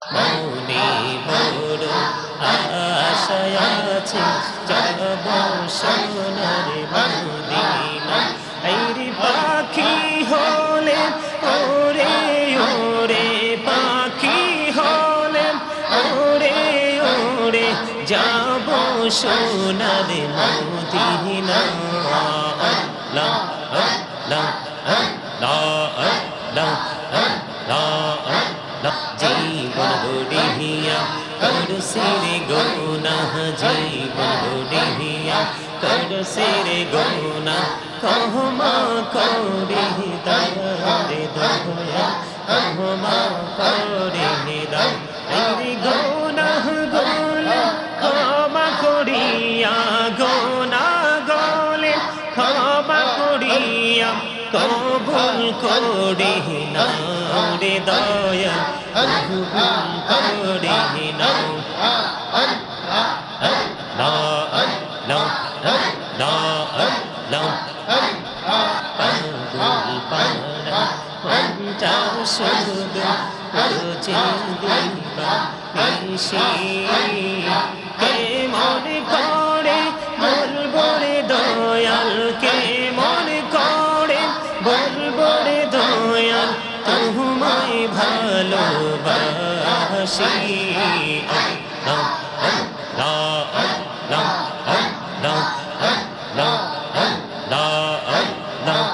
মনে বড় আশায় আছে যাব সোনার মদিনা আইরে পাখি হলে ওরে ওরে পাখি হলে ওরে ওরে যাব সোনার মদিনা আল্লাহ আল্লাহ আল্লাহ আল্লাহ আল্লাহ জীবন গড়িয়া করছে রে গুনাহ জীবন গড়িয়া করছে রে গুনাহ ক্ষমা করে দাও রে দয়া ক্ষমা করে দাও রে গুনাহ গুলো ক্ষমা করিয়া গুনাহ গলে ক্ষমা করিয়া কবুল করে নাও রে দয়া কবুল করে নাও লা লা লা লা কবুল পারা পঞ্চাশ সুদ রোজে দিবা নিশি কে মনে করে বলবো রে দয়াল কে মনে করে বলবো রে দয়াল তোমায় ভালোবাসি আল্লাহ আল্লাহ আল্লাহ আল্লাহ আল্লাহ আল্লাহ আল্লাহ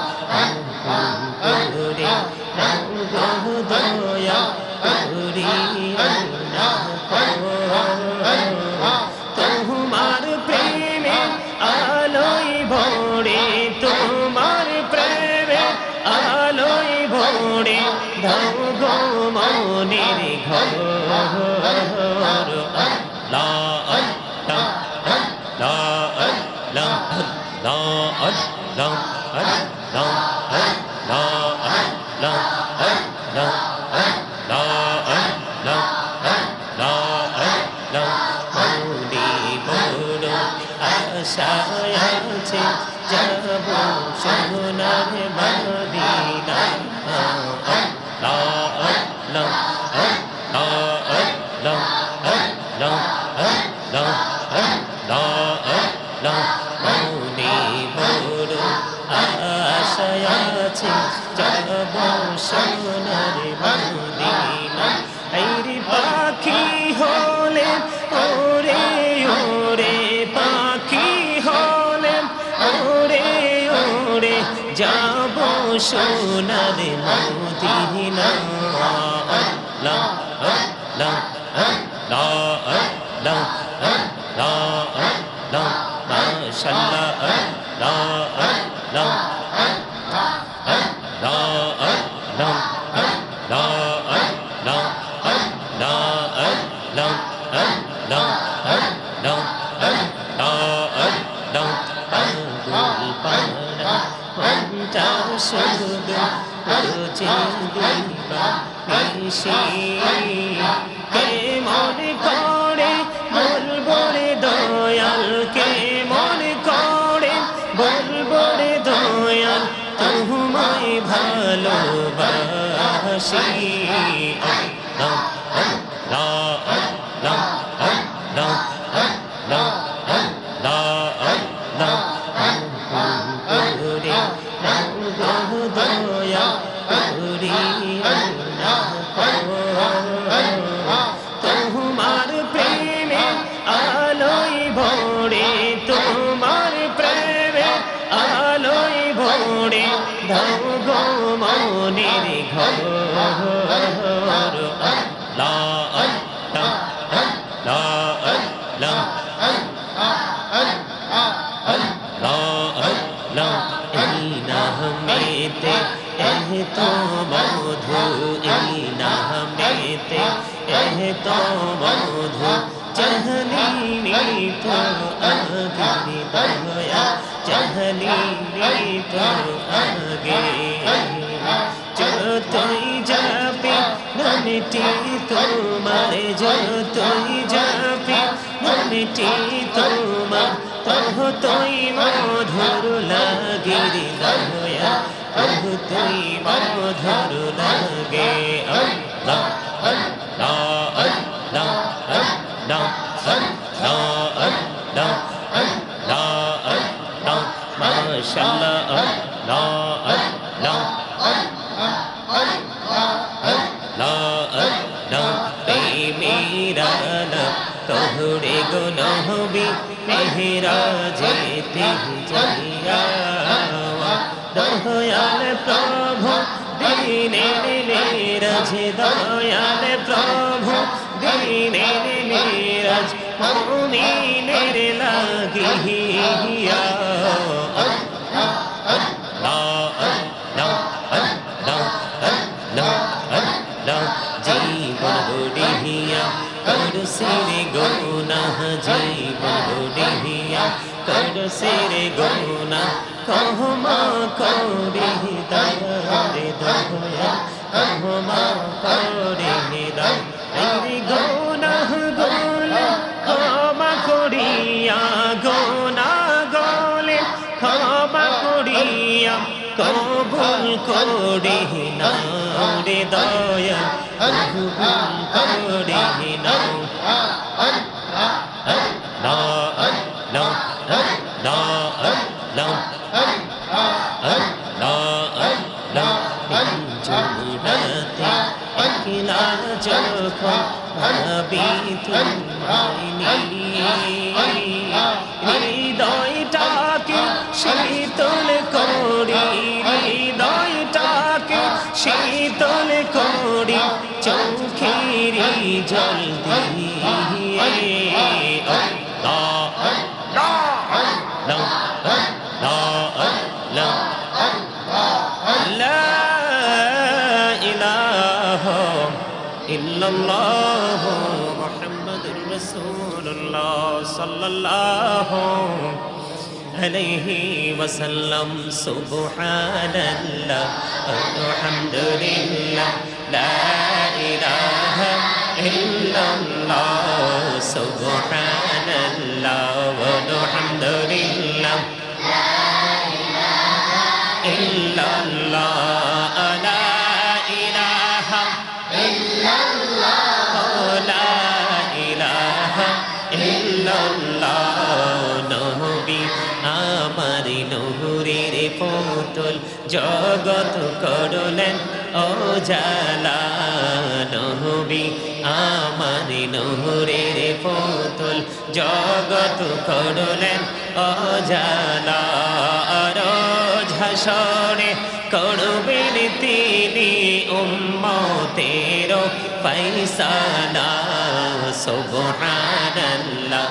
করে নাও দয়া করিয়া তোমার প্রেমে আলোয় ভরে তোমার প্রেমে আলোয় ভরে দাও গো মনের ঘর আল্লাহ আল্লাহ আল্লাহ আল্লাহ আল্লাহ আল্লাহ আল্লাহ আল্লাহ আল্লাহ আল্লাহ আল্লাহ মনে বড় আশায় আছে যাব সোনার মদিনা আল্লাহ আল্লাহ আল্লাহ আল্লাহ আল্লাহ আল্লাহ আল্লাহ মনে বড় আশায় আছে যাব সোনার মদিনা আইরে পাখি হলে ওরে ওরে পাখি হলে ওরে ওরে যাব সোনার মদিনা আল্লাহ আল্লাহ আল্লাহ আল্লাহ আল্লাহ আল্লাহ মাশাআল্লাহ আল্লাহ আল্লাহ আল্লাহ আল্লাহ আল্লাহ আল্লাহ আল্লাহ আল্লাহ আল্লাহ আল্লাহ আল্লাহ আল্লাহ পারা পঞ্চাশ সুদ রোজে দিবা নিশি কে মনে করে বলবো রে দয়াল কে মনে করে বলবো রে দয়াল তোমায় ভালোবাসি আল্লাহ আল্লাহ আল্লাহ আল্লাহ আল্লাহ আল্লাহ আল্লাহ করে নাও দয়া করিয়া তোমার প্রেমে আলোয় ভরে তোমার প্রেমে আলোয় ভরে দাও গো মনের ঘর আল্লাহ আল্লাহ আল্লাহ আল্লাহ আল্লাহ এই নামেতে তো মধু এই নামেতে তো মধু চাহনি তো আগে দয়া চাহনি তো আগে যতই যাবে নামটি তোমার যতই যাবে নামটি তোমার ততই মধুর লাগে রে দয়া ততই মধুর লাগে আল্লাহ আল্লাহ নিরালা কহুরে গো নহবি মেহরাজেতে যাইয়া দয়াল প্রভু দিনের মেরাজ দয়াল প্রভু দিনের মেরাজ মুমিনের লাগিয়া জীবন গড়িয়া করসিরে গুনাহ জীবন গড়িয়া করসিরে গুনাহ ক্ষমা করে দারে দয়া ক্ষমা করে দারে গুনাহ গলে ক্ষমা করিয়া গুনাহ গলে ক্ষমা করিয়া কবুল করে নাও রে দয়া কবুল করে নাও একলা যখন ভাবি তুমি হৃদয়টাকে শীতল করি হৃদয়টাকে শীতল করি চোখেরি জল দিয়ে ইল্লাল্লাহ মুহাম্মাদুর রাসূলুল্লাহ সাল্লাল্লাহু আলাইহি ওয়াসাল্লাম সুবহানাল্লাহ আলহামদুলিল্লাহ লা ইলাহা ইল্লাল্লাহ সুবহানাল্লাহ আলহামদুলিল্লাহ লা ইলাহা ইল্লাল্লাহ পুতুল জগত করলেন ও জালা নবী আমার নূরের পুতুল জগত করলেন ও জালা রোজ হাসরে করবেন তিনি উম্মতের ফয়সালা সুবহানাল্লাহ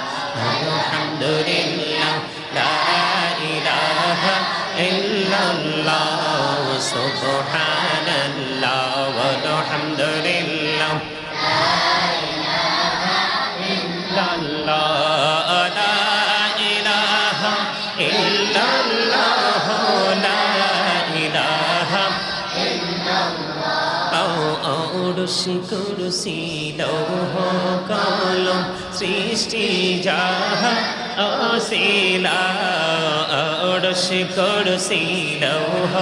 আলহামদুলিল্লাহ লা ইলাহা ইল্লাল্লাহ সুবহানাল্লাহ ওয়ালহামদুলিল্লাহ লা ইলাহা ইল্লাল্লাহ লা ইলাহা ইল্লাল্লাহ লা ইলাহা ইল্লাল্লাহ ওড়শি কুরসি লৌহ কলম সৃষ্টি যাহা অশিলা ওড়শি কুরসি লৌহ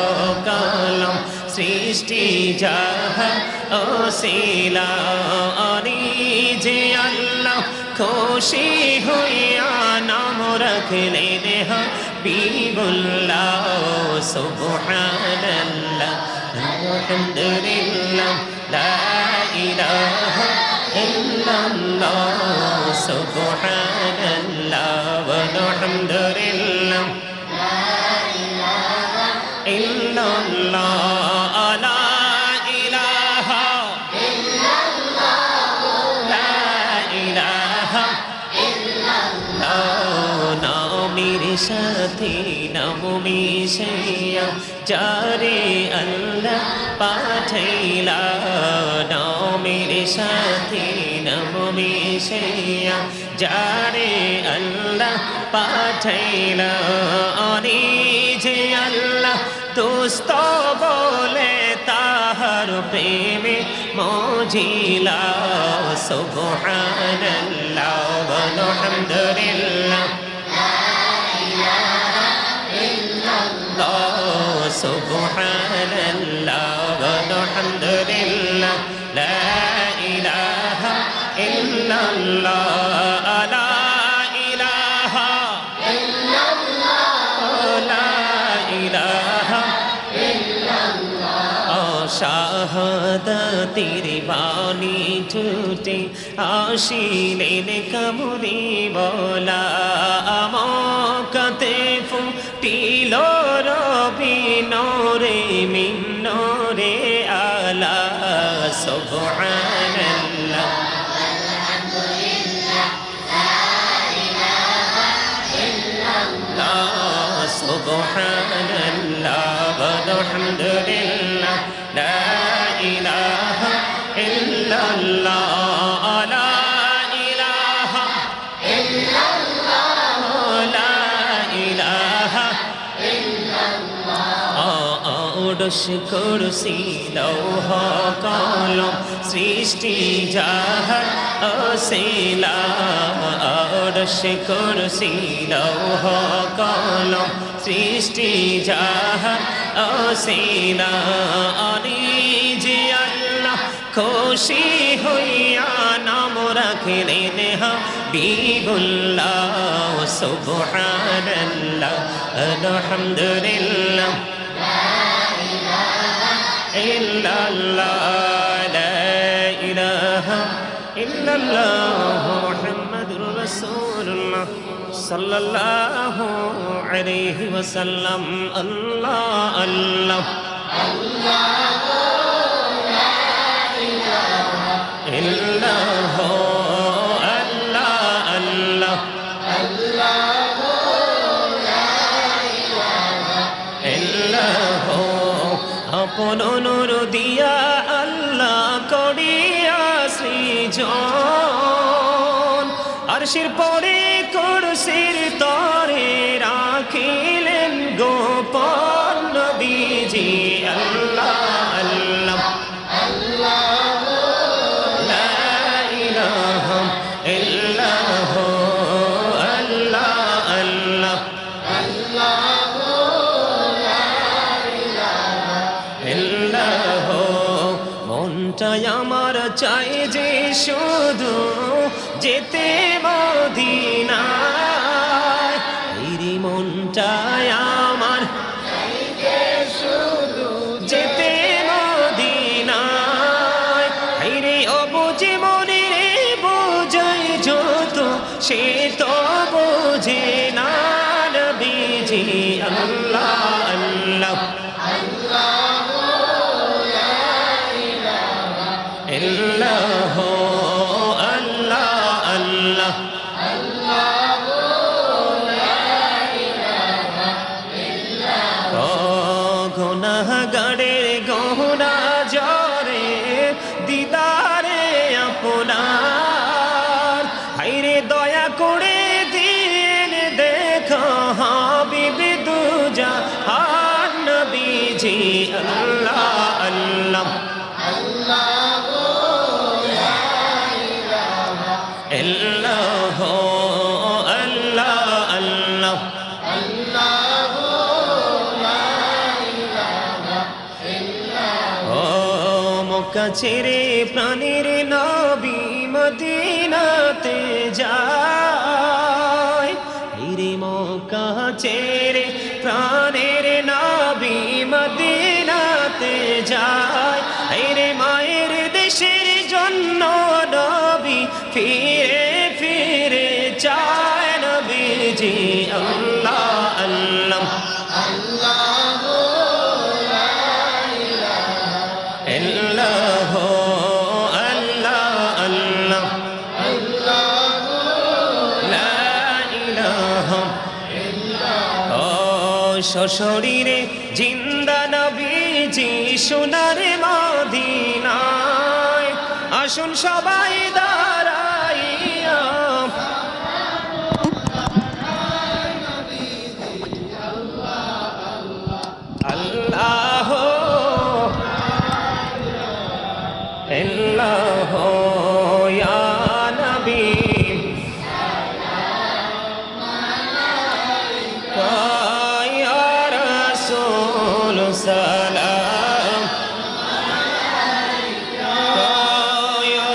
কলম সৃষ্টি যাহা অশিলা অনি যে আল্লাহ খুশি হইয়া নাম রাখলেন হাবিবুল্লাহ সুবহানাল্লাহ আলহামদুলিল্লাহ লা ইলাহা ইল্লাল্লাহ সুবহানাল্লাহ ওয়ালহামদুলিল্লাহ লা ইলাহা ইল্লাল্লাহ লা ইলাহা ইল্লাল্লাহ লা ইলাহা ইল্লাল্লাহ নামের সাথে নাম মিশাইয়া যারে আল্লাহ পাঠাইলা নামের সাথে নাম মিশাইয়া যারে আল্লাহ পাঠাইলা অনি যে আল্লাহ দোস্ত বলে তাহার প্রেমে মজিলা সুবহানাল্লাহ ওয়ালহামদুলিল্লাহ সুবহানাল্লাহ ওয়ালহামদুলিল্লাহ লা ইলাহা ইল্লাল্লাহ লা ইলাহা ইল্লাল্লাহ লা ইলাহা ইল্লাল্লাহ শাহ শাহাদাতের বাণী ছুটে আসিলেন কামরি বলা মক্কাতে ফুটিল রবি নূরে মিন নূরে আলা সুবহানাল্লাহ সুবহানাল্লাহ আলহামদুলিল্লাহ লা ইলাহা ইল্লাল্লাহ লা ইলাহা ইল্লাল্লাহ লা ইলাহা ওডস কুরসি লৌহ কলম সৃষ্টি জাহান অসিলা ওডস কুরসি লৌহ কলম সৃষ্টি জাহান অসিলা আনি যে আল্লাহ খুশি হইয়া নাম রাখলেন হাবিবুল্লাহ সুবহানাল্লাহ আলহামদুলিল্লাহ ইল্লাল্লাহ লা ইলাহা ইল্লাল্লাহ মুহাম্মাদুর রাসূলুল্লাহ সাল্লাল্লাহু আলাইহি ওয়াসাল্লাম আল্লাহ আল্লাহ আল্লাহু লা ইলাহা ইল্লাল্লাহ আল্লাহ আল্লাহ আল্লাহু লা ইলাহা ইল্লাল্লাহ আপন নূর দিয়া আল্লাহ করিয়া সৃজন আরশের পরে কুরসির তরে রাখিলেন গোপন নবীজি আল্লাহ আল্লাহ আল্লাহু লা ইলাহা ইল্লাল্লাহ আল্লাহ আল্লাহ আল্লাহু লা ইলাহা ইল্লাল্লাহ মনটাই আমার চাই যে শুধু যেতে মদিনায় এই মনটাই আমার চাই যে শুধু যেতে মদিনায় এই রে অবুঝে মনে রে বোঝাই যত সে তো বোঝে না নবীজি আল্লাহ আল্লাহ আল্লাহু লা ইলাহা ইল্লাল্লাহ আল্লাহ আল্লাহ আল্লাহু লা ইলাহা ইল্লাল্লাহ গুনাহগারের গহনা জরে দিদারে আপনার হায়রে দয়া করে দিন দেখো হাবিব দুজাহান নবীজি আল্লাহ আল্লাহ আল্লাহু লা ইলাহা ইল্লাল্লাহ আল্লাহ আল্লাহ আল্লাহু লা ইলাহা ইল্লাল্লাহ ও মক্কা ছেড়ে প্রাণের নবী মদিনাতে যায় রে মক্কা ছেড়ে প্রাণের নবী মদিনাতে যায় রে মায়ের দেশের জন্য নবী ফিরে ফিরে চায় নবীজি আল্লাহ আল্লাহ আল্লাহু লা ইলাহা ইল্লাল্লাহ আল্লাহ আল্লাহ আল্লাহু লা ইলাহা ইল্লাল্লাহ সশরীরে জিন্দা নবীজি সোনার মদিনায় আসুন সবাই দাঁড়াইয়া আল্লাহ ইল্লাল্লাহ ইয়া নবী ইয়া রাসূল সালাম ইয়া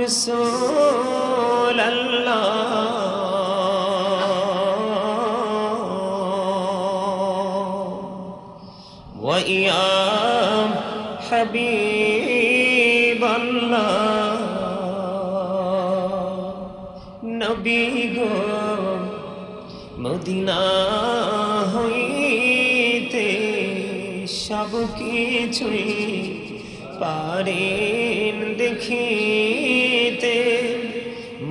رسول الله ويا حبيب الله নবী গো মদিনা হইতে সব কিছুই পারেন দেখিতে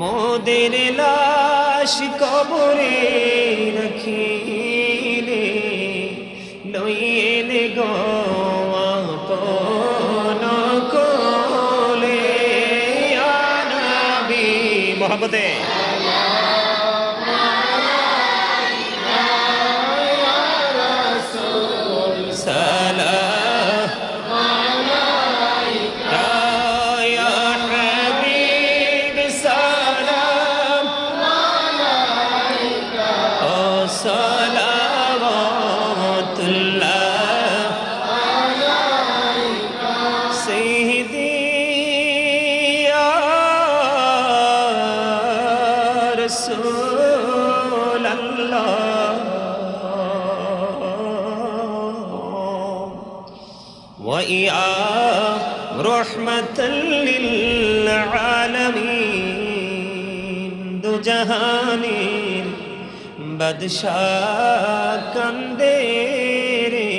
মোদের লাশ কবরে রাখিলে লইয়েন গো আপন কোলে ইয়া নবী মোহাম্মদে رسول الله ويا رحمة للعالمين دو جهانين بدشا کندے رے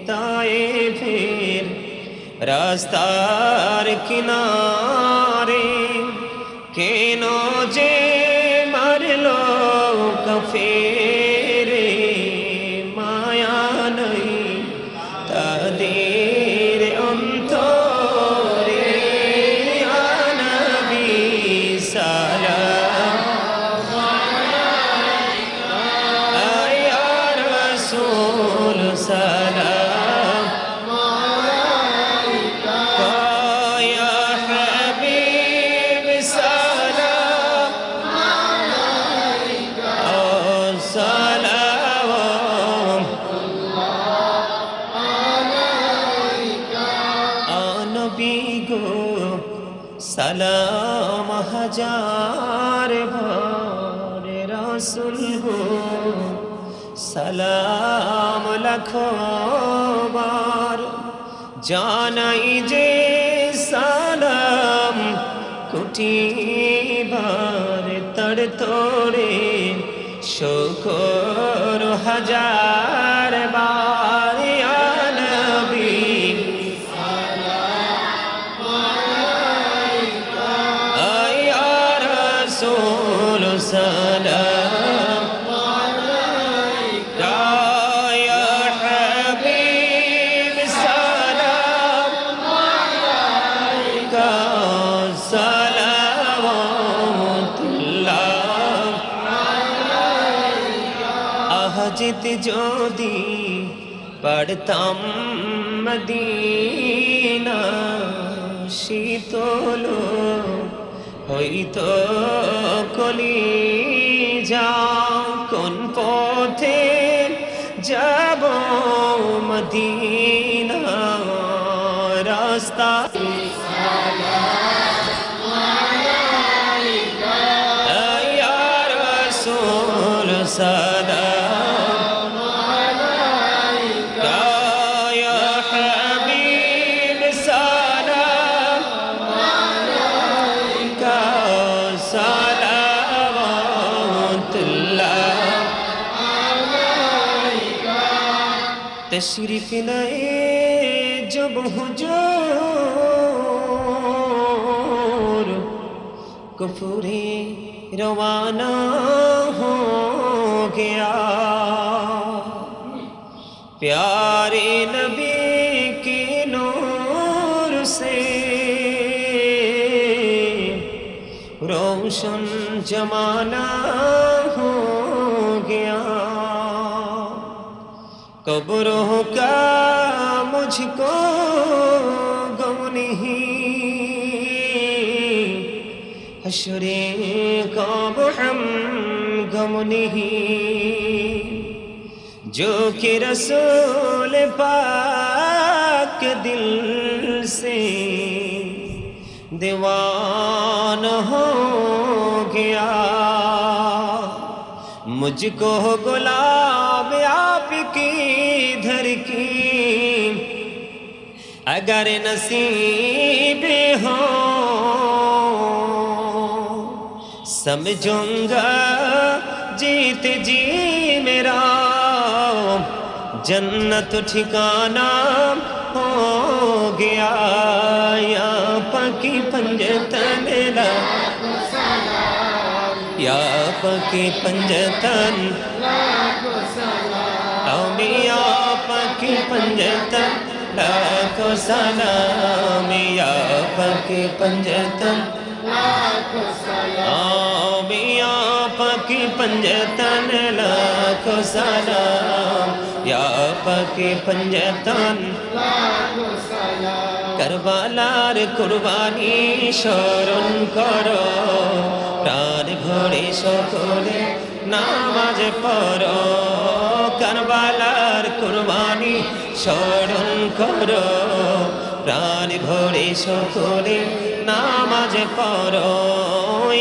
طائفیر راستار کنارے কেনো যে মারলো কাফেরে মায়া নাই তাদের অন্তরে ইয়া নবী সালাম আলাইকা ইয়া রাসূল সালাম আলাইকা ইয়া হাবিব সালাম হাজার বার রাসূল গো সালাম লাখো বার জানাই যে সালাম কোটি বার তড় তোড়ে শুকর হাজার বার ইয়া নবী سلام عليك يا حبيب سلام عليك صلوات الله عليك আহাজিত যদি পড়তাম মদিনা শীতল হইতো কলিজা কোন পথে যাব মদিনা রাস্তা ইয়া রাসূল সালাম আলাইকা ইয়া হাবিব সালাম আলাইকা तशरीफ लाए जब हुजूर कफूरे रवाना हो गया प्यारे नबी के नूर से रोशन जमाना हो गया कब्रों का मुझको गम नहीं हश्रे का हम गम नहीं जो कि रसूल पाक दिल से दीवाना हो गया। मुझको गुलाब आपकी धर की अगर नसीब हो, समझूंगा जीत जी मेरा जन्नत ठिकाना हो गया। या पकी पंजतन ला, या पकी पंजतन मिया पकी पंजतन लाखो सलाम, या पकी पंजतन मिया पकी पंजतन लाखो सलाम, या पकी पंजतन करबालार कुर्बानी স্মরণ করো, প্রাণ ভরে সকলে নামাজ পড়ো। কারবালার কুরবানি স্মরণ করো, প্রাণ ভরে সকলে নামাজ পড়ো।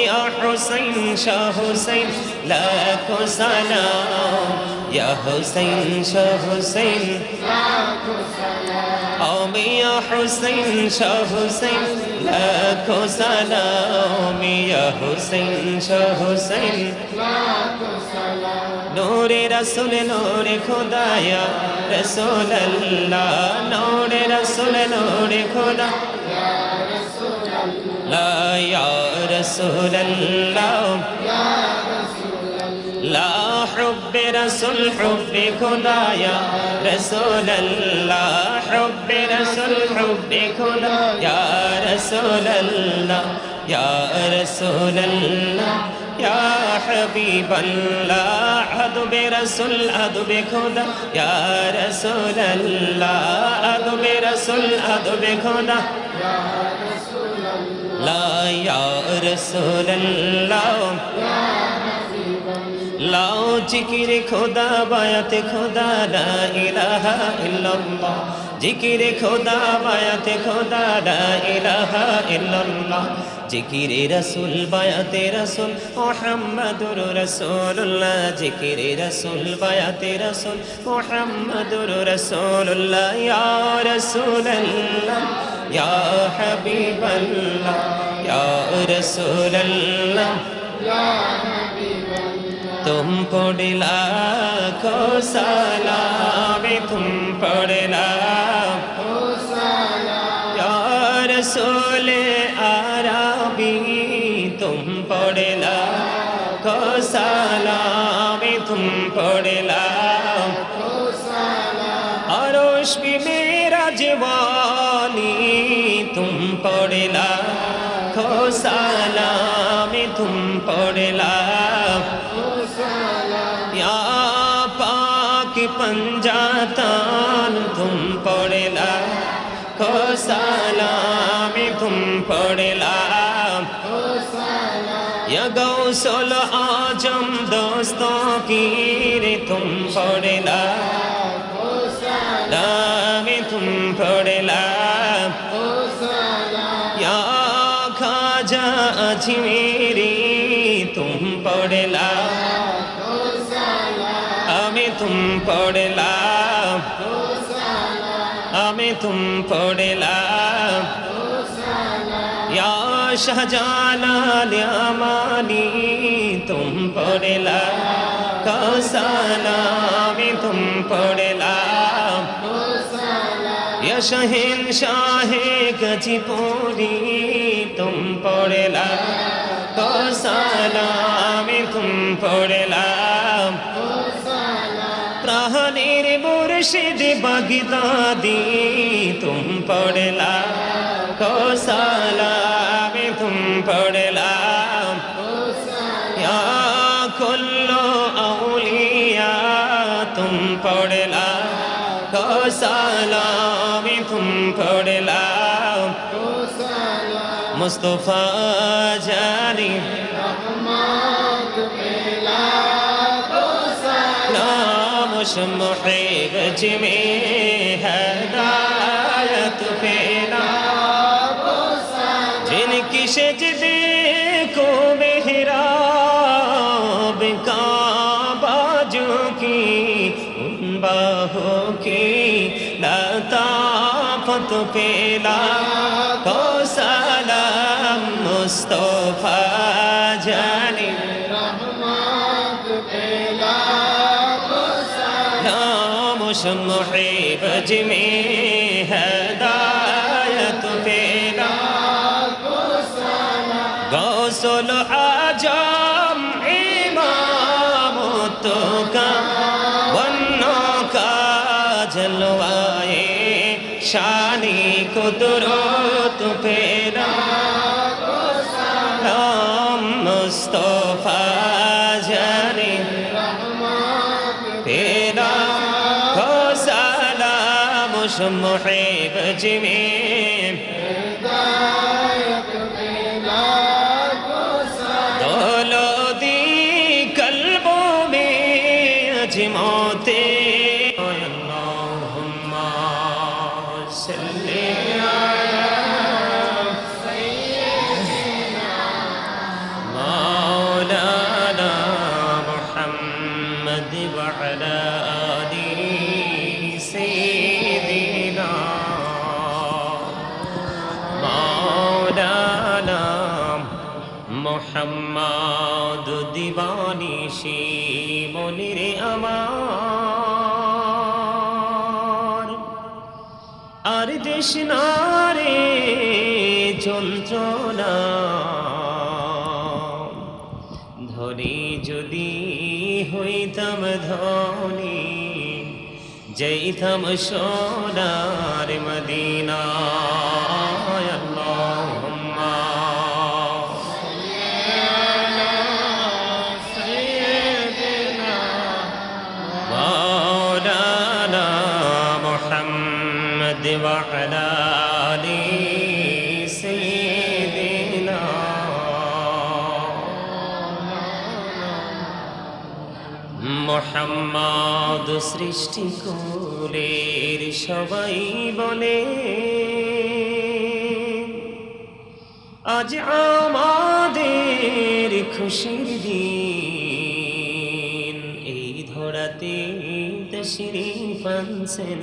ইয়া হুসাইন শাহ হুসাইন লাখো সালাম, ইয়া হুসাইন শাহ হুসাইন লাখো সালাম, ইয়া হুসাইন শাহ হুসাইন লাখো সালাম, ইয়া হুসাইন শাহ হুসাইন লাখো সালাম। নূরে রাসূল নূরে খোদায়া রাসূল আল্লাহ, নূরে রাসূল নূরে খোদা ইয়া রাসূল আল্লাহ, ইয়া রাসূল আল্লাহ, ইয়া রাসূল আল্লাহ। হুব্বে রাসূল হুব্বে খোদায়া রাসূল আল্লাহ, হুব্বে রাসূল হুব্বে খোদা ইয়া রাসূল আল্লাহ, ইয়া রাসূল আল্লাহ, ইয়া হাবিব আল্লাহ। আদবে রাসূল আদবে খোদা ইয়া রাসূল আল্লাহ, আদবে রাসূল আদবে খোদা ইয়া রাসূল আল্লাহ, ইয়া রাসূল আল্লাহ, ইয়া হাবিব আল্লাহ। লাও জিকিরে খোদা বায়াতে খোদা লা ইলাহা ইল্লাল্লাহ, জিকিরে খোদা বায়াতে খোদা লা ইলাহা ইল্লাল্লাহ। জিকিরে রাসূল বায়াতে রাসূল মুহাম্মাদুর রাসূলুল্লাহ, জিকিরে রাসূল বায়াতে রাসূল মুহাম্মাদুর রাসূলুল্লাহ। ইয়া রাসূলাল্লাহ, ইয়া হাবিবাল্লাহ, ইয়া রাসূলাল্লাহ, ইয়া হাবিবাল্লাহ। तुम पढ़ लाखो सलाम, तुम पढ़ लाखो सलाम, या रसूल अरबी। तुम पढ़ लाखो सलाम, तुम पढ़ लाखो सलाम। अरोश भी मेरा जवानी, तुम पढ़ लाखो सलाम, तुम पढ़ लाखो सलाम। या पाक पंजातान, तुम पढ़ लाखो सलाम, तुम पढ़ लाखो सलाम। या गौसल आजम दोस्तों की रे, तुम पढ़ लाखो सलाम, तुम पढ़ लाखो सलाम। या खाजा अजमेरी, तुम पढ़ लाखो सलाम, तुम पढ़ लाखो सलाम, तुम पढ़ लाखो सलाम। या शाहजालाल यामानी, तुम पढ़ लाखो सलाम, तुम पढ़ लाखो सलाम। या शहंशाहे गजपुरी, तुम पढ़ लाखो सलाम, तुम पढ़ लाखो सलाम। प्राणेर मुर्शिद बगदादी, तुम पढ़ लाखो सलाम, तुम पढ़ लाखो सलाम। या कुल्लो औलिया, तुम पढ़ लाखो सलाम, तुम पढ़ लाखो सलाम। मुस्तफा जानी रहमत पे लाखो सलाम, मुहिब में हदायत पे लाखो सलाम। পেলাম তো সালাম মুস্তফা জানি محب جمع هدایت پیلا غوث العجم امام تو کا ونوں کا جلوائے شانی قدرت پیلا مصطفیٰ جانی پیلا محب جميل دولو دی قلبوں میں اجموتے اللہم صلی مولانا محمد وعلى آله سيدنا مولانا محمد দিবানি সে মনির আমার আর দেশ নারে যন্ত্রণা ধরে যদি হইতাম ধনী যাইতাম সোনার মদিনা আল্লাহুম্মা সাইয়্যিদিনা মাওলানা মুহাম্মদ ওয়া আলা আলি সাইয়্যিদিনা মুহাম্মদ সৃষ্টি কুলের সবাই বলে আজ আমাদের খুশির দিন এই ধরাতে তশরীফ আনছেন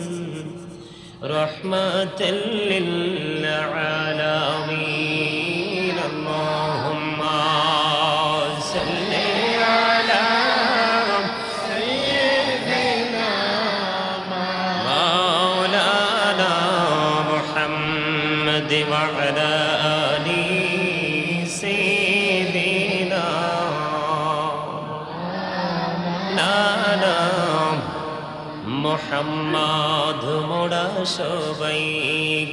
রাহমাতাল লিল আলামিন আল্লাহুম্মা সাল্লি আলা وعلى آل سيدنا নানা মুহাম্মদ মোরা সবাই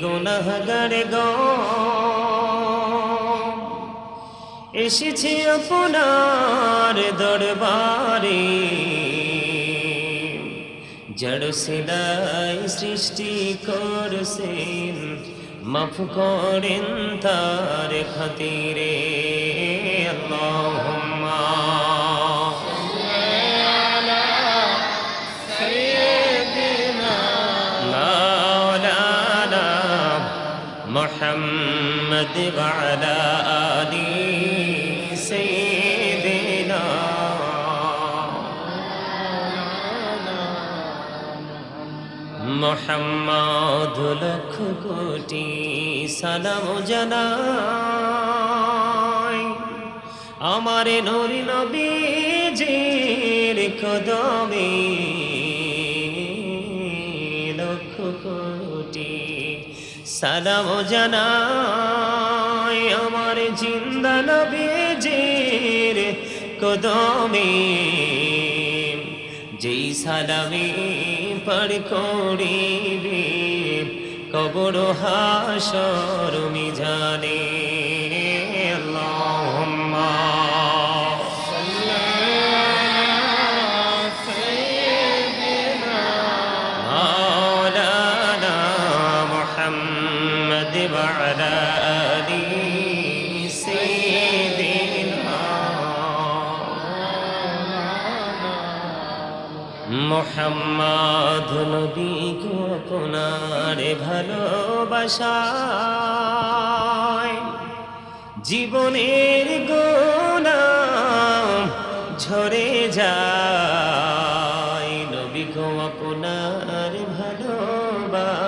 গুনাহগার গো এসেছি আপনার দরবারে জড় সিলাই সৃষ্টি করছেন মাফ করেন তার খাতিরে আল্লাহুম্মা মাওলানা মুহাম্মদ ওয়া আলা আলি সাইয়্যিদিনা মুহাম্মদ লক্ষ কোটি সালাম জানাই আমার নূর নবীজির কদমে লক্ষ কোটি সালাম জানাই আমার জিন্দা নবীজির কদমে যেই সালামে পার করিবে কবর হাসর মিজানে আল্লাহুম্মা সাল্লি আলা সাইয়্যিদিনা মাওলানা মুহাম্মদ ওয়া আলা আলি সাইয়্যিদিনা মুহাম্মদ নবীকে আপনার ভালোবাসায় জীবনের গুনাহ ঝরে যায় নবীকে আপনার ভালোবাসায়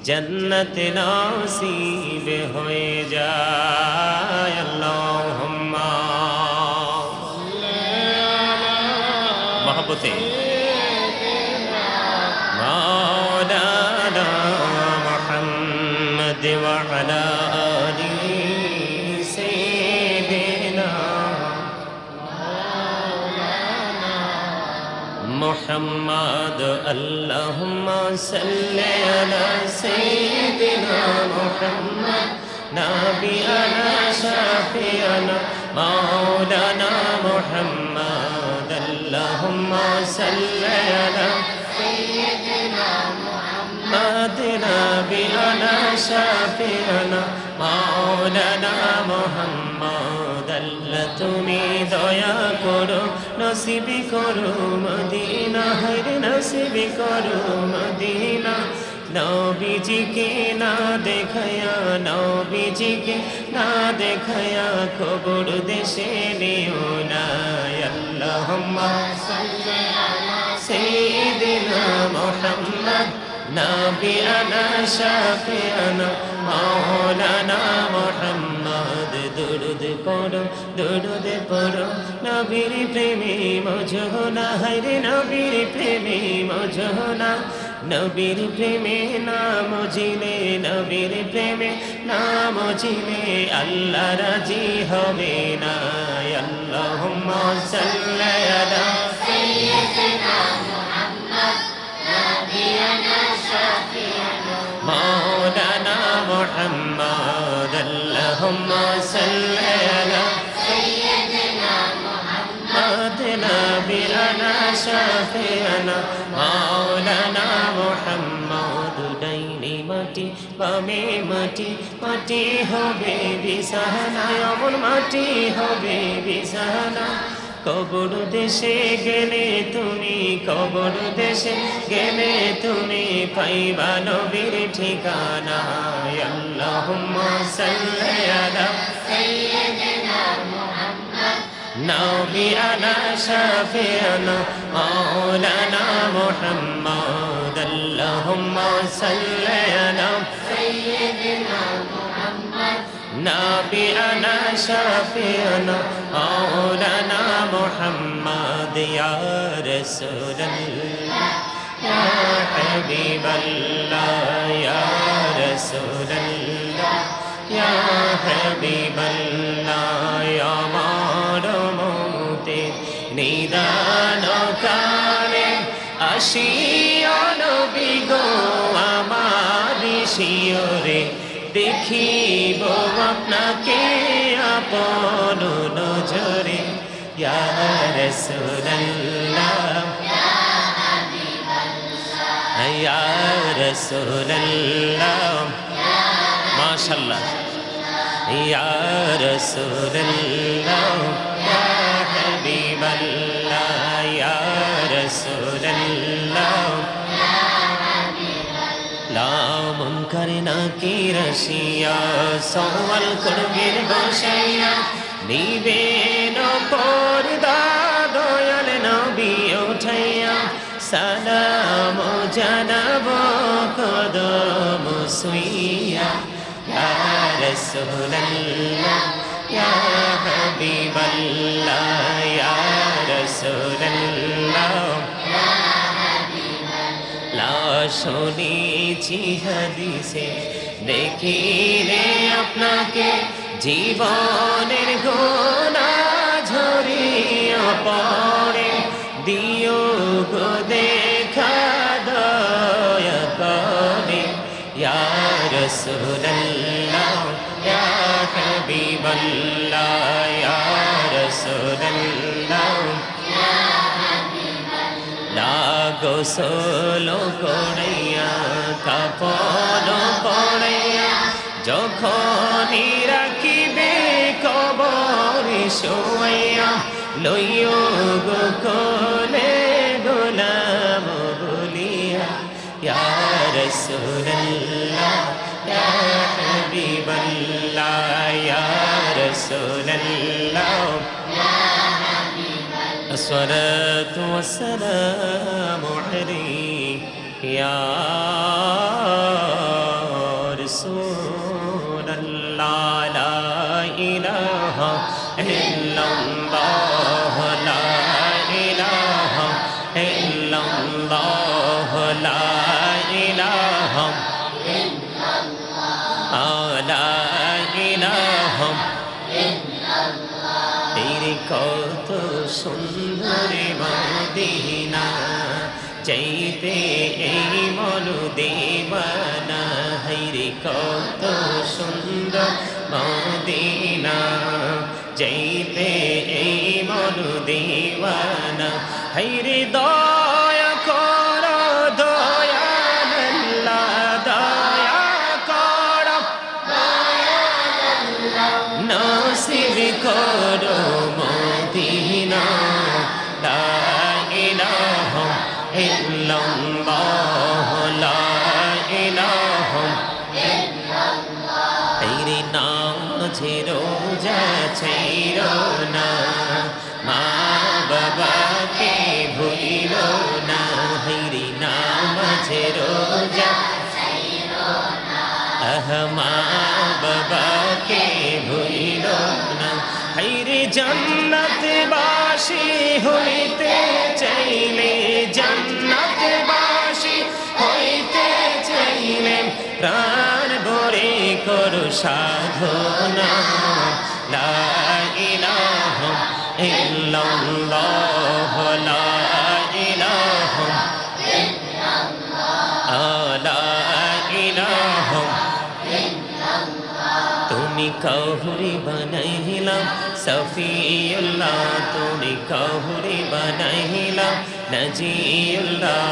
जन्नत नसीब होए जाए अल्लाहुम्मा मोहब्बते मौलाना मुहम्मद व अला आलि सय्यिदिना मुहम्मद अल्लाहुम्मा सल्लि अला सय्यिदिना मुहम्मद नबियना शफीअना मौलाना मुहम्मद अल्लाहुम्मा सल्लि अला सय्यिदिना मुहम्मद नबियना शफीअना मौलाना मुहम्मद अल्लाह তুমি দয়া করো নসিব করো মদিনা হরে নসিব করো মদিনা নবীজিকে না দেখায়া নবীজিকে না দেখায়া কবর দেশে নিও না আল্লাহুম্মা সাল্লি আলা সাইয়্যিদিনা মুহাম্মদ নবিয়ানা শাফিয়ানা মাওলানা মুহাম্মদ দুরুদ পড়ো নবীর প্রেমে মজনা হায়রে নবীর প্রেমে মজনা নবীর প্রেমে নাম জিলে নবীর প্রেমে নাম জিলে আল্লাহ রাজি হবে না আল্লাহুম্মা সাল্লি আলা সাইয়্যিদিনা মুহাম্মদ নবিয়ানা শাফিয়ানা মাওলানা মুহাম্মদ আল্লাহুম্মা সাল্লি আলা সাইয়্যিদিনা মুহাম্মদ নবিয়ানা শাফিয়ানা মাওলানা মুহাম্মদ ডাইনে মাটি বামে মাটি মাটি হবে বিছানা অমন মাটি হবে বিছানা কবর দেশে গেলে তুমি কবর দেশে গেলে তুমি পাইবা নবীর ঠিকানা আল্লাহুম্মা সাল্লি আলা সাইয়্যিদিনা মুহাম্মদ নবিয়ানা শাফিয়ানা মাওলানা মুহাম্মদ আল্লাহুম্মা সাল্লি আলা সাইয়্যিদিনা মুহাম্মদ নবিয়ানা শাফিয়ানা মাওলানা মুহাম্মদ ইয়া রাসূলুল্লাহ ইয়া হাবিবাল্লাহ ইয়া রাসূলুল্লাহ ইয়া হাবিবাল্লাহ ইয়া মারমতে নিদান কালে আসিয়া নবী গো আমার শিয়রে দেখিব আপনাকে আপন নজরে ইয়া রাসূলুল্লাহ ইয়া হাবিবাল্লাহ ইয়া রাসূলুল্লাহ মাশাআল্লাহ ইয়া রাসূলুল্লাহ ইয়া হাবিবাল্লাহ ইয়া রাসূলুল্লাহ লামন করে না কি রশিয়া সওয়াল করবেন বসাইয়া নিবেন পর্দা দয়াল নবী উঠাইয়া সালাম জানাব কদম সুইয়া ইয়া রাসূলুল্লাহ ইয়া হাবিবাল্লাহ ইয়া রাসূলুল্লাহ শুনেছি হাদিসে দেখিলে আপনাকে জীবনের গোনা ঝরিয়া পড়ে দিও গো দেখা দয়া করে ইয়া রাসূলুল্লাহ ইয়া হাবিবাল্লাহ ইয়া রাসূলুল্লাহ গোসল করাইয়া কাপড় পড়াইয়া যখনই রাখিবে কবর শোয়াইয়া লইও গো কোলে গোলাম বলিয়া ইয়া রাসূলুল্লাহ ইয়া হাবিবাল্লাহ ইয়া রাসূলুল্লাহ الصلاة والسلام عليك يا রাসূলুল্লাহ লা ইলাহা ইল্লাল্লাহ লা ইলাহা ইল্লাল্লাহ লা ইলাহা লা ইলাহা তেরে কত সুন্দর মদিনা চাইতে এই মন দেওয়ানা হাইরে কত সুন্দর মদিনা চাইতে এই মন দেওয়ানা হাইরে দয়া কর দয়াল্লাহ দয়া কর নসিব করো মদিনা লা ইলাহা ইল্লাল্লাহ লা ইলাহা তেরে নাম যে রোজা ছাইরো না মা বাবাকে ভুলিও না হইরে নাম যে রোজা মা বাবাকে ভুলিল না হাইরে জান্নাত বাসী হইতে চাইলে জান্নাত বাসী হইতে চাইলে প্রাণ ভরে করো সাধনা লা ইলাহা ইল্লাল্লাহ লা ইলাহা লা ইলাহা তুমি কাহুরি বানাইলাম সফিউল্লাহ তুমি কাহুরি বানাইলাম নজিউল্লাহ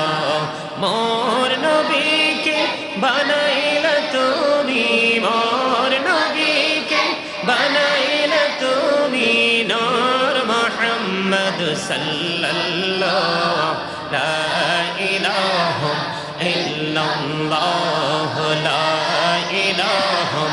মোর নবীকে বানাইলা তুমি মোর নবীকে বানাইলা তুমি নূর মুহাম্মদ সাল্লাল্লাহু লা ইলাহা ইল্লাল্লাহ লা ইলাহা